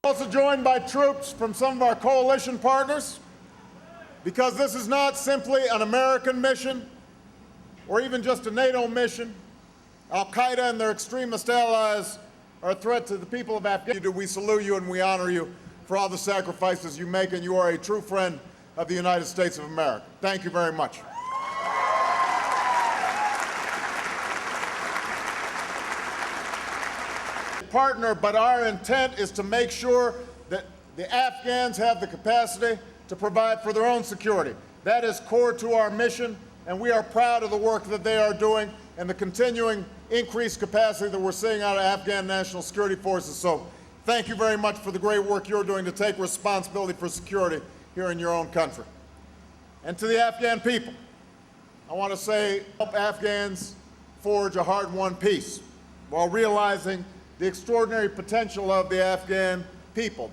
Also joined by troops from some of our coalition partners, because this is not simply an American mission or even just a NATO mission. Al-Qaeda and their extremist allies are a threat to the people of Afghanistan. We salute you and we honor you for all the sacrifices you make, and you are a true friend of the United States of America. Thank you very much. Partner, but our intent is to make sure that the Afghans have the capacity to provide for their own security. That is core to our mission, and we are proud of the work that they are doing and the continuing increased capacity that we're seeing out of Afghan National Security Forces. So thank you very much for the great work you're doing to take responsibility for security here in your own country. And to the Afghan people, I want to say, help Afghans forge a hard-won peace while realizing the extraordinary potential of the Afghan people,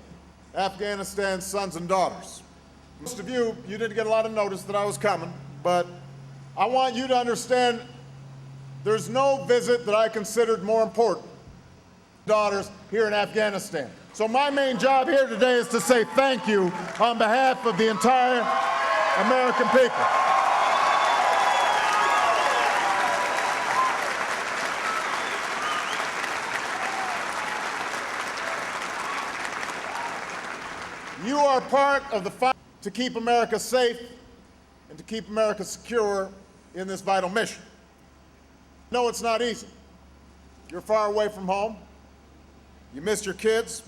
Afghanistan's sons and daughters. Most of you didn't get a lot of notice that I was coming, but I want you to understand there's no visit that I considered more important. Daughters here in Afghanistan. So my main job here today is to say thank you on behalf of the entire American people. You are part of the fight to keep America safe and to keep America secure in this vital mission. No, it's not easy. You're far away from home. You miss your kids.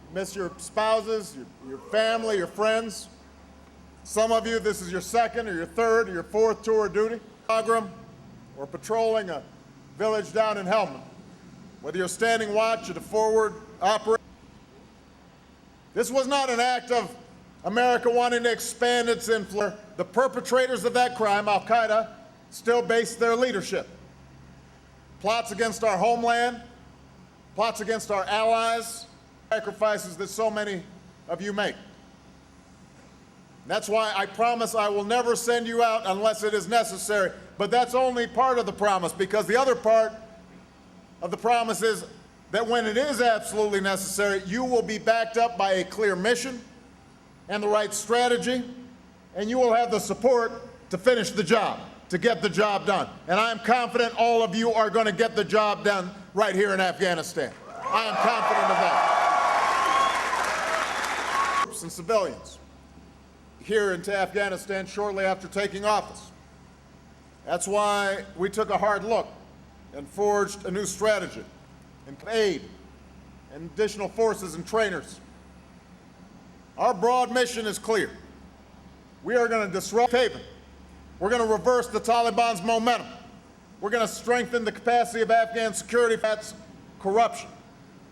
You miss your spouses, your family, your friends. Some of you, this is your second or your third or your fourth tour of duty, program, or patrolling a village down in Helmand. Whether you're standing watch at a forward operation. This was not an act of America wanting to expand its influence. The perpetrators of that crime, Al-Qaeda, still base their leadership. Plots against our homeland, plots against our allies, sacrifices that so many of you make. That's why I promise I will never send you out unless it is necessary. But that's only part of the promise, because the other part of the promise is that when it is absolutely necessary, you will be backed up by a clear mission and the right strategy, and you will have the support to finish the job, to get the job done. And I'm confident all of you are going to get the job done right here in Afghanistan. I am confident of that. Troops and civilians here into Afghanistan shortly after taking office. That's why we took a hard look and forged a new strategy and aid and additional forces and trainers. Our broad mission is clear. We are going to disrupt Haven. We're going to reverse the Taliban's momentum. We're going to strengthen the capacity of Afghan security. That's corruption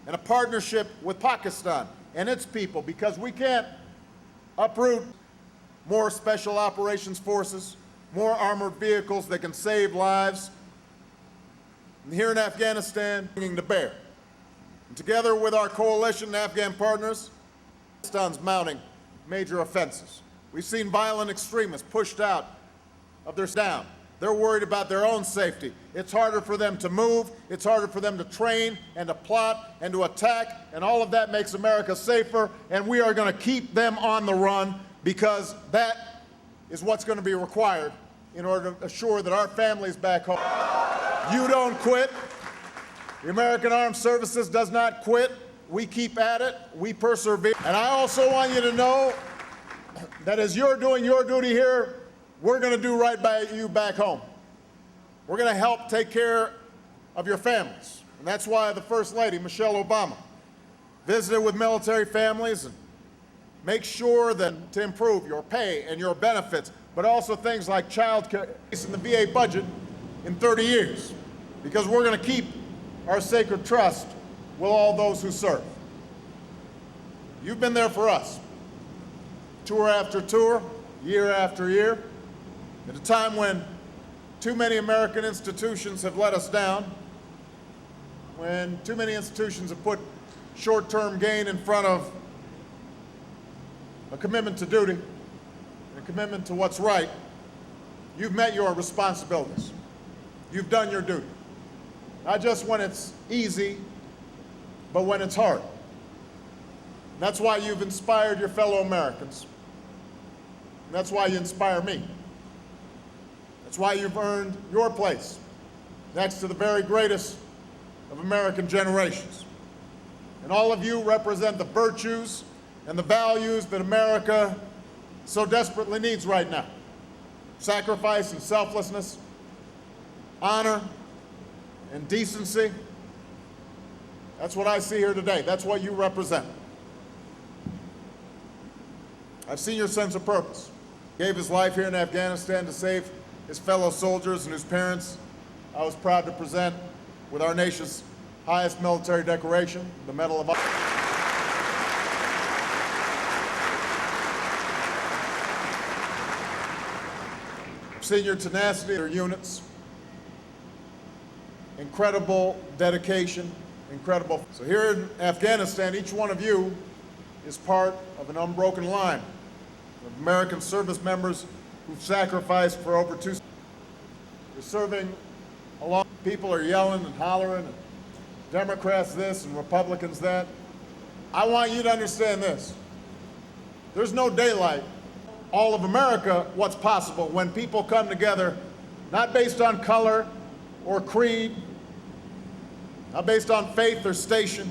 and a partnership with Pakistan and its people, because we can't uproot more special operations forces, more armored vehicles that can save lives. And here in Afghanistan, bringing to bear. And together with our coalition and Afghan partners, Pakistan's mounting major offenses. We've seen violent extremists pushed out of their down. They're worried about their own safety. It's harder for them to move. It's harder for them to train and to plot and to attack. And all of that makes America safer. And we are going to keep them on the run, because that is what's going to be required in order to assure that our families back home. You don't quit. The American Armed Services does not quit. We keep at it. We persevere. And I also want you to know that as you're doing your duty here, we're going to do right by you back home. We're going to help take care of your families. And that's why the First Lady, Michelle Obama, visited with military families and make sure that to improve your pay and your benefits, but also things like child care in the VA budget in 30 years, because we're going to keep our sacred trust with all those who serve. You've been there for us, tour after tour, year after year, at a time when too many American institutions have let us down, when too many institutions have put short-term gain in front of a commitment to duty, and a commitment to what's right. You've met your responsibilities. You've done your duty. Not just when it's easy, but when it's hard. That's why you've inspired your fellow Americans. And that's why you inspire me. That's why you've earned your place next to the very greatest of American generations. And all of you represent the virtues and the values that America so desperately needs right now. Sacrifice and selflessness, honor and decency. That's what I see here today. That's what you represent. I've seen your sense of purpose. He gave his life here in Afghanistan to save his fellow soldiers and whose parents I was proud to present with our nation's highest military decoration, the Medal of Honor. I've seen your tenacity, your units, incredible dedication, incredible. So here in Afghanistan, each one of you is part of an unbroken line of American service members who've sacrificed for over 2 years. You're serving along. People are yelling and hollering, and Democrats this and Republicans that. I want you to understand this. There's no daylight. All of America, what's possible when people come together, not based on color or creed, not based on faith or station,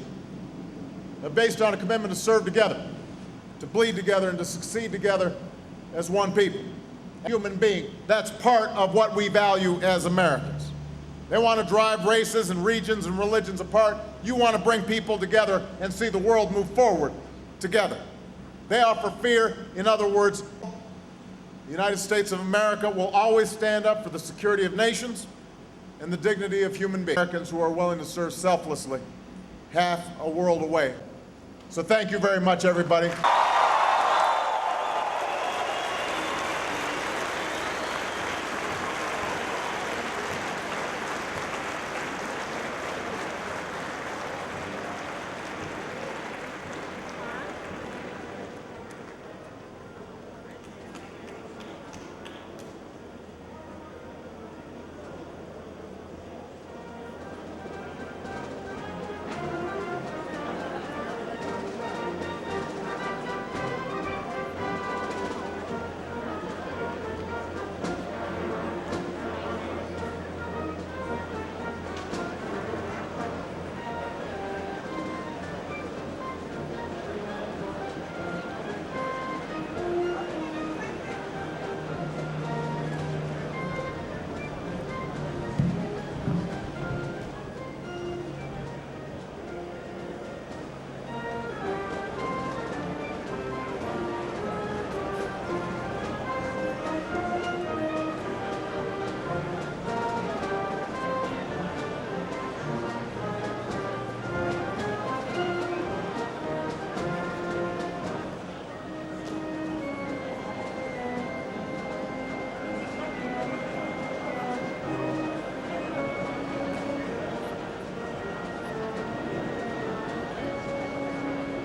but based on a commitment to serve together, to bleed together, and to succeed together as one people. Human being, that's part of what we value as Americans. They want to drive races and regions and religions apart. You want to bring people together and see the world move forward together. They offer fear. In other words, the United States of America will always stand up for the security of nations and the dignity of human beings. Americans who are willing to serve selflessly, half a world away. So thank you very much, everybody.